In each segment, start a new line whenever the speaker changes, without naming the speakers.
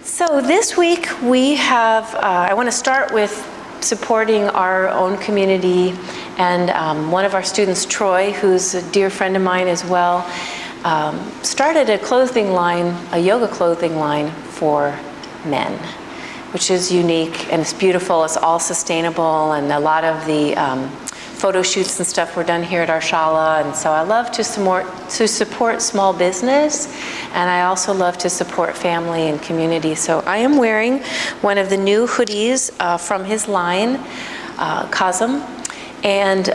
So this week we have, I want to start with supporting our own community, and one of our students, Troy, who's a dear friend of mine as well, started a clothing line, a yoga clothing line for men, which is unique and it's beautiful. It's all sustainable, and a lot of the photo shoots and stuff were done here at our Shala, and so I love to support small business, and I also love to support family and community. So I am wearing one of the new hoodies from his line, Kazam, and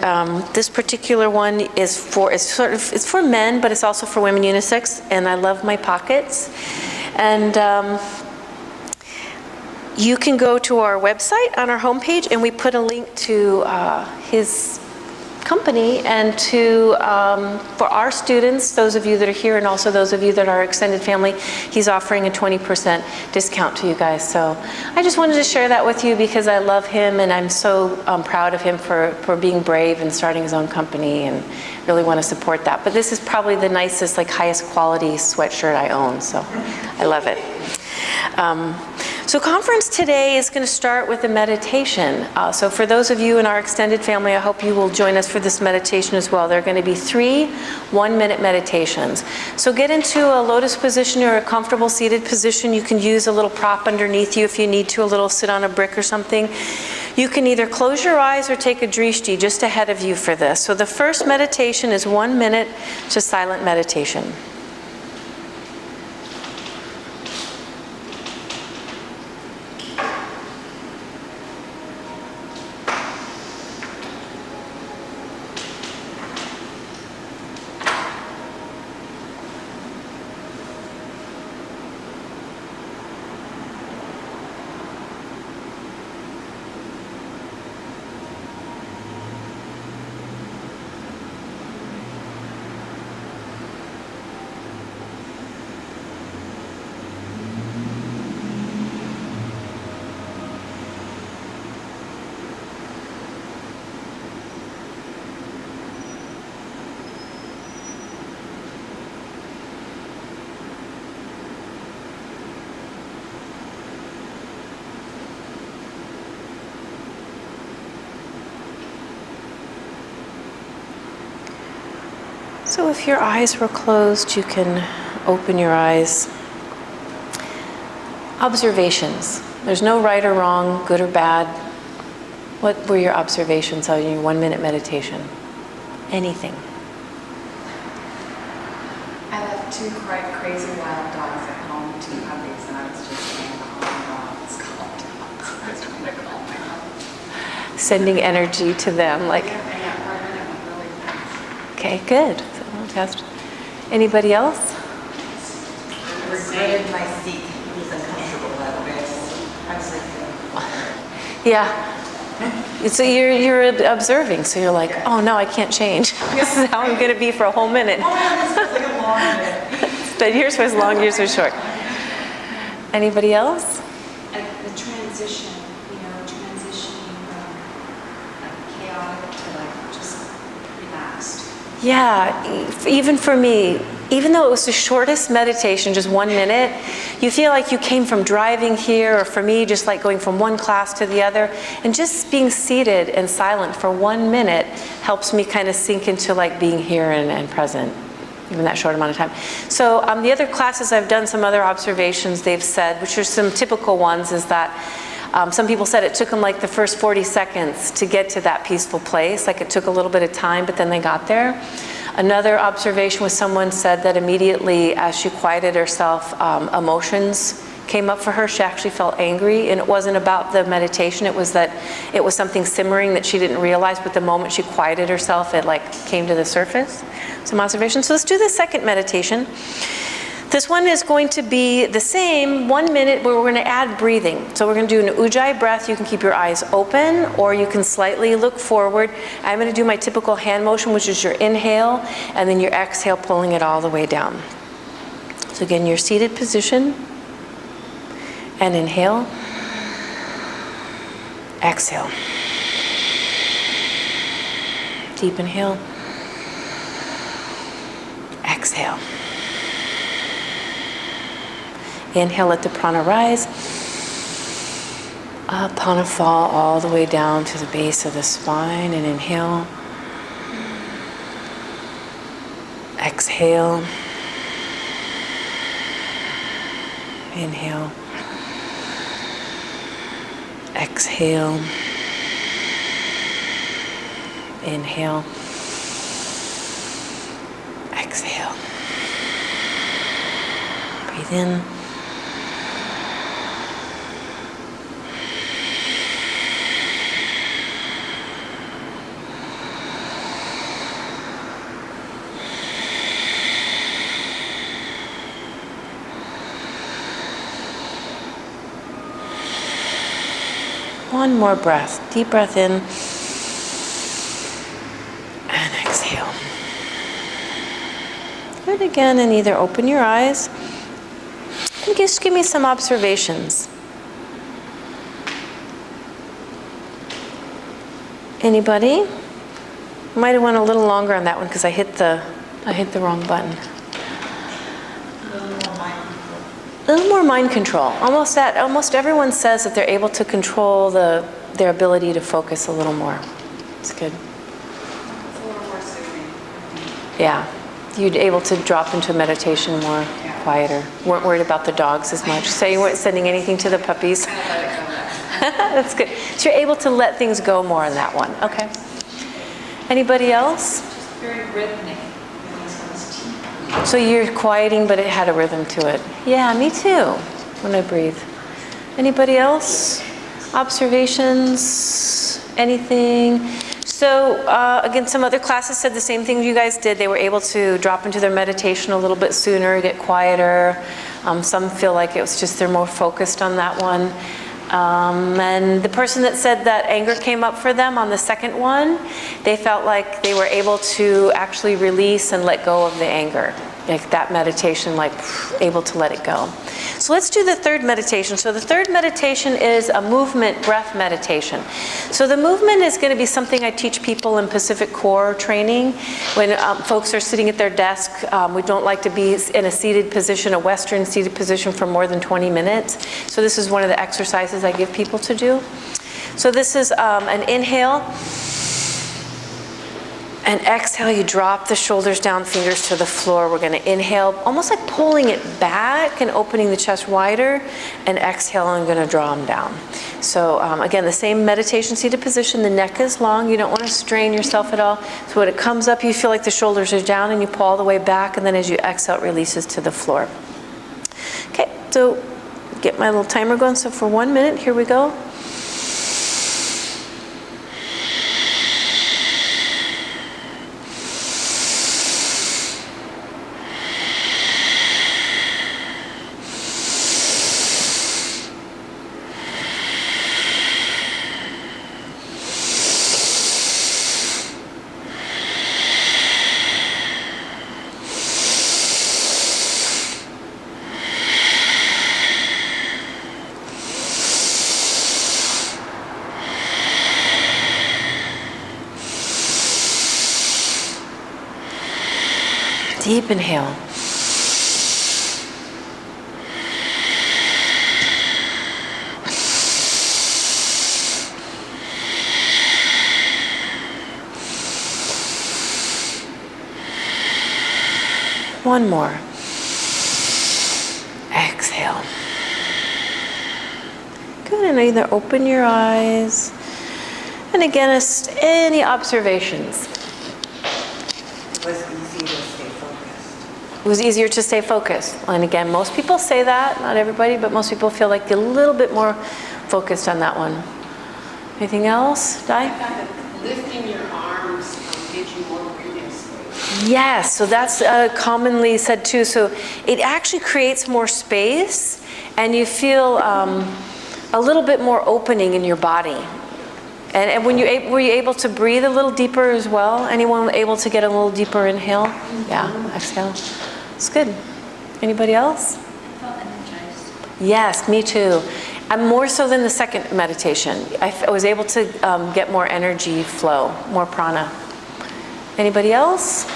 this particular one is it's for men, but it's also for women, unisex, and I love my pockets. And you can go to our website on our homepage, and we put a link to his company, and to for our students, those of you that are here and also those of you that are extended family, he's offering a 20% discount to you guys. So I just wanted to share that with you because I love him, and I'm so proud of him for being brave and starting his own company, and really want to support that. But this is probably the nicest, like highest quality sweatshirt I own, so I love it. So conference today is going to start with a meditation. So for those of you in our extended family, I hope you will join us for this meditation as well. There are going to be 3 one-minute meditations. So get into a lotus position or a comfortable seated position. You can use a little prop underneath you if you need to, a little sit on a brick or something. You can either close your eyes or take a drishti just ahead of you for this. So the first meditation is 1 minute to silent meditation. So if your eyes were closed, you can open your eyes. Observations. There's no right or wrong, good or bad. What were your observations on your 1 minute meditation? Anything.
I left 2 quite crazy wild dogs at home, 2 puppies, and I was just saying, oh my God, it's called dogs. I was trying to calm my heart.
Sending energy to them, like.
Yeah, and that 1 minute went really fast.
Okay, good. Test. Anybody else?
I regretted my seat. It was uncomfortable that way. I was like,
Yeah. So you're observing, so you're like, oh no, I can't change. This is how I'm going to be for a whole minute.
oh, this was like a long minute.
But yours was long, yours was short. Anybody else?
The transition, transitioning from chaotic to like just relaxed.
Yeah, even for me, even though it was the shortest meditation, just 1 minute, you feel like you came from driving here, or for me, just like going from one class to the other, and just being seated and silent for 1 minute helps me kind of sink into like being here and present, even that short amount of time. So the other classes I've done, some other observations they've said, which are some typical ones, is that some people said it took them like the first 40 seconds to get to that peaceful place. Like it took a little bit of time, but then they got there. Another observation was someone said that immediately as she quieted herself, emotions came up for her. She actually felt angry, and it wasn't about the meditation. It was that it was something simmering that she didn't realize, but the moment she quieted herself, it like came to the surface. Some observations. So let's do the second meditation. This one is going to be the same, 1 minute, but we're going to add breathing. So we're going to do an ujjayi breath. You can keep your eyes open, or you can slightly look forward. I'm going to do my typical hand motion, which is your inhale, and then your exhale, pulling it all the way down. So again, your seated position, and inhale, exhale. Deep inhale, exhale. Inhale, let the prana rise. Up, prana fall all the way down to the base of the spine, and inhale. Exhale. Inhale. Exhale. Inhale. Exhale. Breathe in. One more breath. Deep breath in. And exhale. Good again, and either open your eyes and just give me some observations. Anybody? Might have went a little longer on that one because I hit the wrong button. A little more mind control. Almost everyone says that they're able to control their ability to focus a little more. It's good.
It's a little more soothing.
Yeah. You're able to drop into meditation more quieter. Weren't worried about the dogs as much. So you weren't sending anything to the puppies.
Kind of let it go next.
That's good. So you're able to let things go more in that one. Okay. Anybody else?
Just very rhythmic.
So you're quieting, but it had a rhythm to it. Yeah, me too, when I breathe. Anybody else? Observations? Anything? So again, some other classes said the same thing you guys did. They were able to drop into their meditation a little bit sooner, get quieter. Some feel like it was just they're more focused on that one. And the person that said that anger came up for them on the second one, they felt like they were able to actually release and let go of the anger. Like that meditation, like able to let it go. So let's do the third meditation. So the third meditation is a movement breath meditation. So the movement is going to be something I teach people in Pacific Core training. When folks are sitting at their desk, we don't like to be in a seated position, a Western seated position for more than 20 minutes. So this is one of the exercises I give people to do. So this is an inhale. And exhale, you drop the shoulders down, fingers to the floor. We're going to inhale, almost like pulling it back and opening the chest wider. And exhale, I'm going to draw them down. So again, the same meditation seated position. The neck is long. You don't want to strain yourself at all. So when it comes up, you feel like the shoulders are down and you pull all the way back. And then as you exhale, it releases to the floor. Okay, so get my little timer going. So for 1 minute, here we go. Deep inhale. One more. Exhale. Good, and either open your eyes. And again, any observations? It was easier to stay focused. And again, most people say that, not everybody, but most people feel like they're a little bit more focused on that one. Anything else, Di?
I found that lifting your arms gives you more breathing space.
Yes, so that's commonly said too. So it actually creates more space and you feel a little bit more opening in your body. And when were you able to breathe a little deeper as well? Anyone able to get a little deeper inhale? Yeah, exhale. It's good. Anybody else?
I felt energized.
Yes, me too. I'm more so than the second meditation. I was able to get more energy flow, more prana. Anybody else?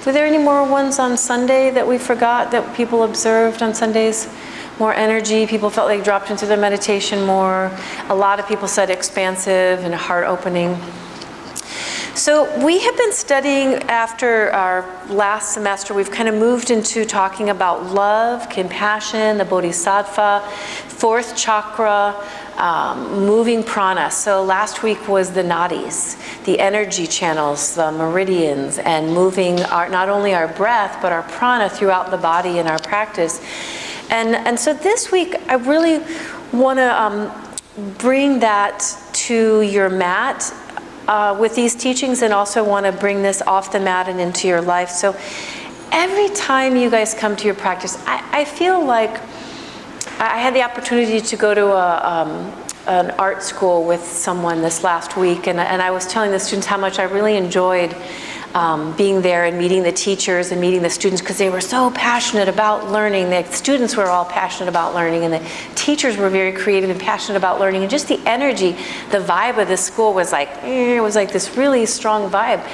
Were there any more ones on Sunday that we forgot that people observed on Sundays? More energy, people felt like dropped into their meditation more. A lot of people said expansive and heart opening. So we have been studying after our last semester, we've kind of moved into talking about love, compassion, the bodhisattva, fourth chakra, moving prana. So last week was the nadis, the energy channels, the meridians, and moving not only our breath, but our prana throughout the body in our practice. And so this week, I really want to bring that to your mat with these teachings, and also want to bring this off the mat and into your life. So every time you guys come to your practice, I feel like I had the opportunity to go to an art school with someone this last week, and I was telling the students how much I really enjoyed being there and meeting the teachers and meeting the students, because they were so passionate about learning. The students were all passionate about learning, and the teachers were very creative and passionate about learning. And just the energy, the vibe of the school was like, it was like this really strong vibe.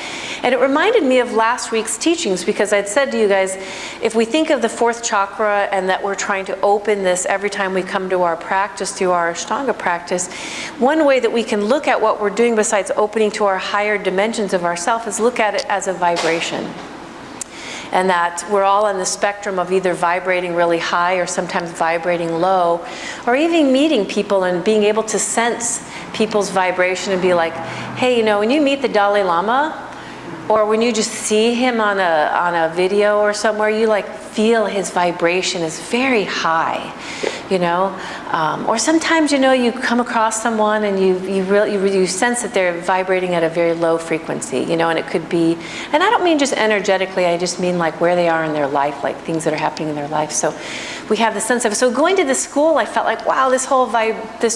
And it reminded me of last week's teachings, because I'd said to you guys, if we think of the fourth chakra and that we're trying to open this every time we come to our practice through our Ashtanga practice, one way that we can look at what we're doing besides opening to our higher dimensions of ourself is look at it as a vibration. And that we're all on the spectrum of either vibrating really high or sometimes vibrating low, or even meeting people and being able to sense people's vibration and be like, hey, you know, when you meet the Dalai Lama, or when you just see him on a video or somewhere, you like feel his vibration is very high, you know. Or sometimes, you know, you come across someone and you sense that they're vibrating at a very low frequency, you know, and it could be, and I don't mean just energetically, I just mean like where they are in their life, like things that are happening in their life. So we have the sense of, so going to the school, I felt like, wow, this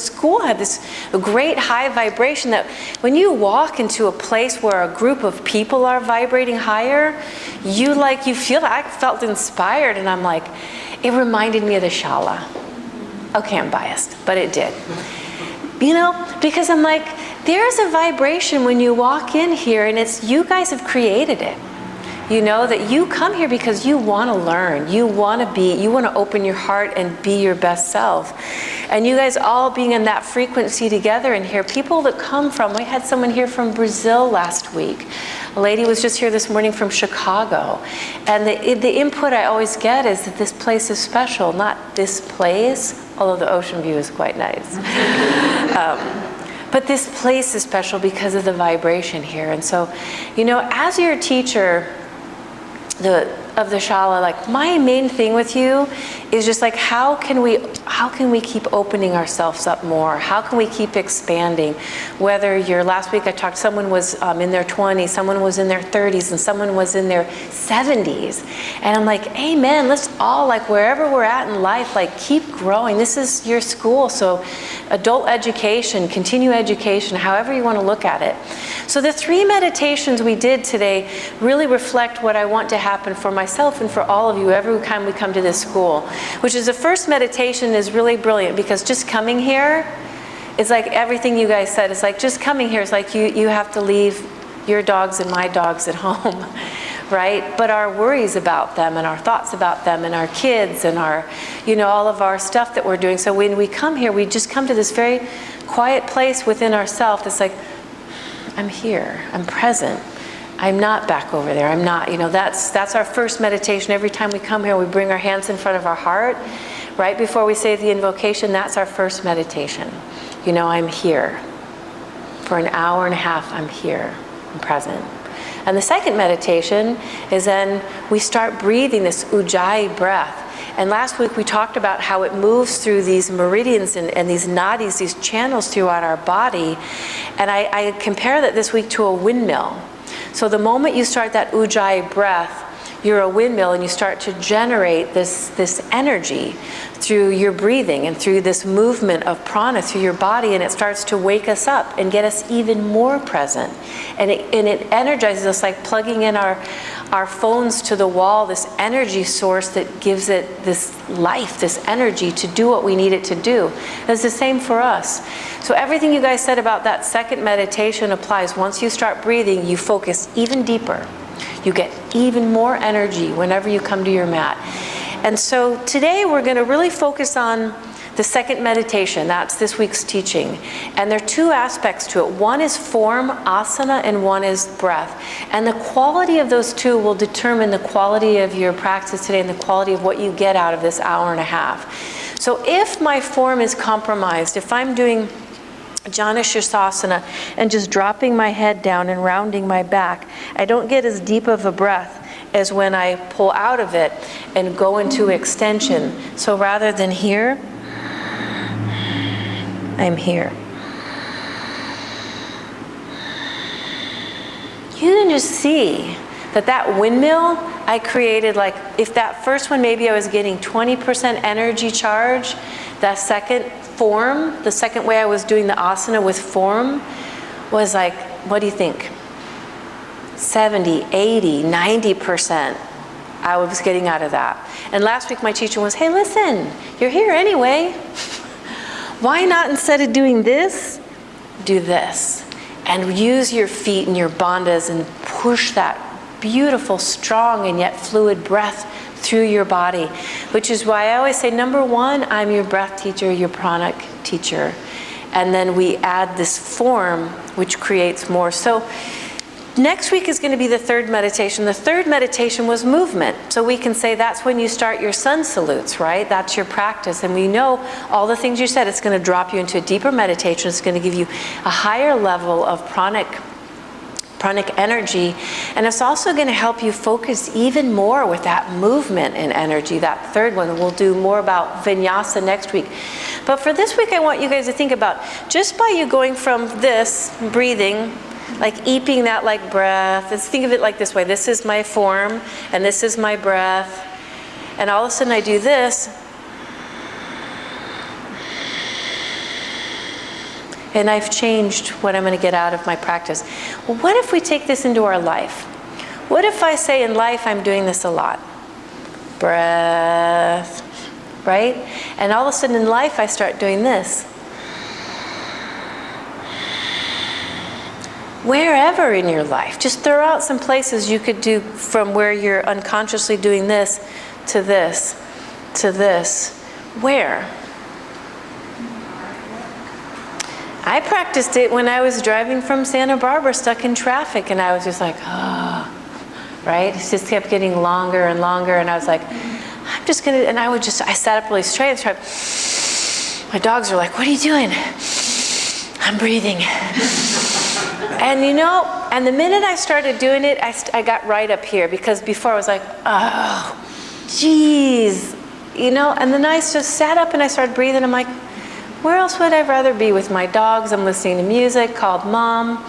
school had this great high vibration that when you walk into a place where a group of people are vibrating higher, you feel, I felt inspired, and I'm like, it reminded me of the Shala. Okay, I'm biased, but it did. You know, because I'm like, there's a vibration when you walk in here, and it's, you guys have created it. You know, that you come here because you want to learn. You want to open your heart and be your best self. And you guys all being in that frequency together in here, people that come from, we had someone here from Brazil last week. A lady was just here this morning from Chicago. And the input I always get is that this place is special, not this place, although the ocean view is quite nice. But this place is special because of the vibration here. And so, you know, as your teacher of the Shala, like my main thing with you is just like, how can we keep opening ourselves up more? How can we keep expanding? Whether last week I talked, someone was in their 20s, someone was in their 30s, and someone was in their 70s. And I'm like, amen, let's all, like wherever we're at in life, like keep growing. This is your school, so adult education, continue education, however you want to look at it. So the 3 meditations we did today really reflect what I want to happen for myself and for all of you every time we come to this school, which is the first meditation is really brilliant, because just coming here is like everything you guys said. It's like just coming here is like you have to leave your dogs and my dogs at home, right? But our worries about them and our thoughts about them and our kids and our, you know, all of our stuff that we're doing. So when we come here, we just come to this very quiet place within ourselves. It's like, I'm here, I'm present. I'm not back over there. I'm not, you know, that's our first meditation. Every time we come here, we bring our hands in front of our heart. Right before we say the invocation, that's our first meditation. You know, I'm here. For an hour and a half, I'm here. I'm present. And the second meditation is then we start breathing this ujjayi breath. And last week we talked about how it moves through these meridians and these nadis, these channels throughout our body. And I compare that this week to a windmill. So the moment you start that ujjayi breath, you're a windmill, and you start to generate this energy through your breathing and through this movement of prana through your body, and it starts to wake us up and get us even more present. And it energizes us, like plugging in our phones to the wall, this energy source that gives it this life, this energy to do what we need it to do. It's the same for us. So everything you guys said about that second meditation applies. Once you start breathing, you focus even deeper. You get even more energy whenever you come to your mat. And so today we're going to really focus on the second meditation. That's this week's teaching. And there are two aspects to it. One is form, asana, and one is breath. And the quality of those two will determine the quality of your practice today and the quality of what you get out of this hour and a half. So if my form is compromised, if I'm doing Jana Shirsasana and just dropping my head down and rounding my back, I don't get as deep of a breath as when I pull out of it and go into extension. So rather than here, I'm here. You can just see that that windmill I created, like if that first one maybe I was getting 20% energy charge, that second form, the second way I was doing the asana with form was like, what do you think? 70, 80, 90% I was getting out of that. And last week my teacher was, hey, listen, you're here anyway. Why not, instead of doing this, do this? And use your feet and your bandhas and push that beautiful, strong, and yet fluid breath through your body. Which is why I always say, number one, I'm your breath teacher, your pranic teacher. And then we add this form, which creates more. So next week is going to be the third meditation. The third meditation was movement. So we can say that's when you start your sun salutes, right? That's your practice. And we know all the things you said, it's going to drop you into a deeper meditation. It's going to give you a higher level of pranic energy. And it's also going to help you focus even more with that movement and energy. That third one, we'll do more about vinyasa next week. But for this week, I want you guys to think about, just by you going from this, breathing, like eeping that like breath. Let's think of it like this way. This is my form, and this is my breath. And all of a sudden I do this. And I've changed what I'm going to get out of my practice. Well, what if we take this into our life? What if I say in life I'm doing this a lot? Breath, right? And all of a sudden in life I start doing this. Wherever in your life, just throw out some places you could do from where you're unconsciously doing this to this to this. Where? I practiced it when I was driving from Santa Barbara stuck in traffic, and I was just like, ah, right? It just kept getting longer and longer, and I was like, I'm just gonna, and I sat up really straight and tried. My dogs are like, what are you doing? I'm breathing. And you know, and the minute I started doing it, I got right up here, because before I was like, oh, geez, you know, and then I just sat up and I started breathing. I'm like, where else would I rather be? With my dogs? I'm listening to music called Mom.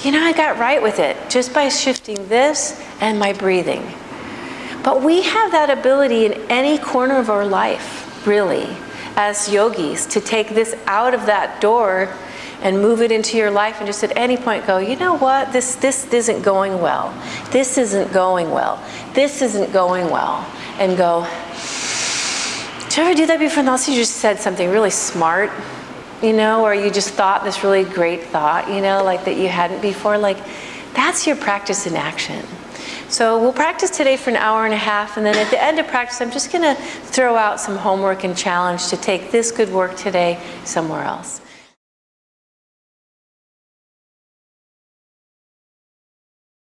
You know, I got right with it just by shifting this and my breathing. But we have that ability in any corner of our life, really, as yogis, to take this out of that door and move it into your life, and just at any point go, you know what, this isn't going well. This isn't going well. This isn't going well. And go, did you ever do that before? And also you just said something really smart, you know, or you just thought this really great thought, you know, like that you hadn't before. Like, that's your practice in action. So we'll practice today for an hour and a half, and then at the end of practice, I'm just going to throw out some homework and challenge to take this good work today somewhere else.